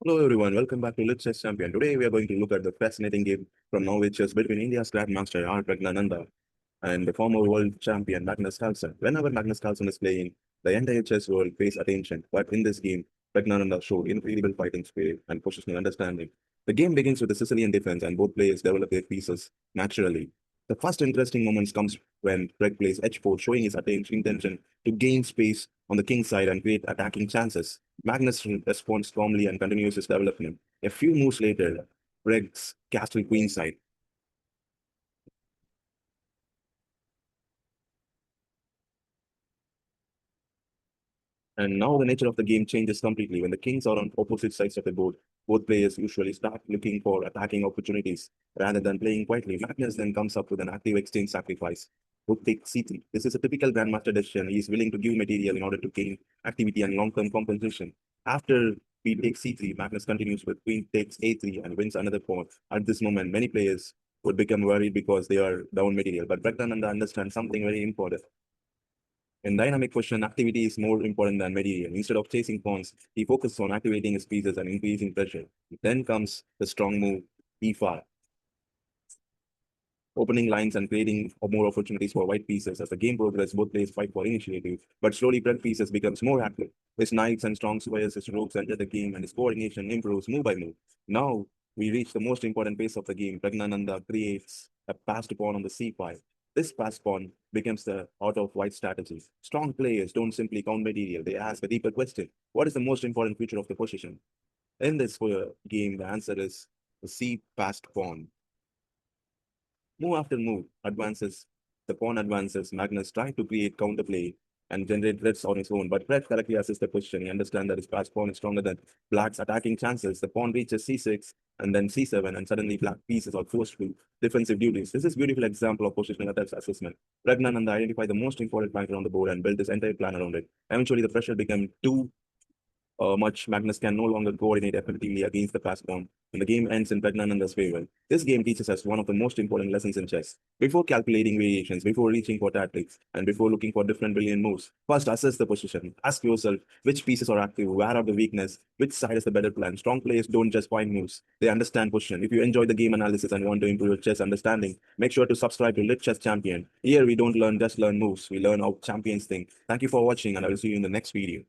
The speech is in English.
Hello everyone, welcome back to Let's Chess Champion. Today we are going to look at the fascinating game from Norway chess between India's Grandmaster Praggnanandhaa and the former world champion Magnus Carlsen. Whenever Magnus Carlsen is playing, the entire chess world pays attention. But in this game, Praggnanandhaa showed incredible fighting spirit and positional understanding. The game begins with a Sicilian defense and both players develop their pieces naturally. The first interesting moments comes when Pragg plays h4, showing his intention to gain space on the king side and create attacking chances. Magnus responds calmly and continues his development. A few moves later, Pregg's castle queenside. And now the nature of the game changes completely. When the kings are on opposite sides of the board, both players usually start looking for attacking opportunities rather than playing quietly. Magnus then comes up with an active exchange sacrifice. Rook takes c3. This is a typical grandmaster decision. He is willing to give material in order to gain activity and long-term compensation. After b takes c3, Magnus continues with queen takes a3 and wins another pawn. At this moment, many players would become worried because they are down material. But Praggnanandhaa understands something very important. In dynamic position, activity is more important than material. Instead of chasing pawns, he focuses on activating his pieces and increasing pressure. Then comes the strong move, e5, opening lines and creating more opportunities for white pieces. As the game progresses, both players fight for initiative, but slowly black pieces becomes more active. His knights and strong squares, his rooks enter the game, and his coordination improves move by move. Now we reach the most important phase of the game. Praggnanandhaa creates a passed pawn on the c5. This passed pawn becomes the art of white strategy. Strong players don't simply count material; they ask a deeper question: what is the most important feature of the position? In this game, the answer is the c passed pawn. Move after move advances, the pawn advances. Magnus tries to create counterplay and generate threats on his own, but Brett correctly assesses the question. He understands that his passed pawn is stronger than black's attacking chances. The pawn reaches c6 and then c7, and suddenly black pieces are forced to defensive duties. This is a beautiful example of positional attack assessment. Praggnanandhaa identified the most important factor on the board and built his entire plan around it. Eventually, the pressure became too much, Magnus can no longer coordinate effectively against the fast pawn, and the game ends in Praggnanandhaa's favor. This game teaches us one of the most important lessons in chess. Before calculating variations, before reaching for tactics, and before looking for different brilliant moves, first assess the position. Ask yourself which pieces are active, where are the weakness, which side is the better plan. Strong players don't just find moves, they understand position. If you enjoy the game analysis and want to improve your chess understanding, make sure to subscribe to Lit Chess Champion. Here we don't learn just learn moves, we learn how champions think. Thank you for watching, and I will see you in the next video.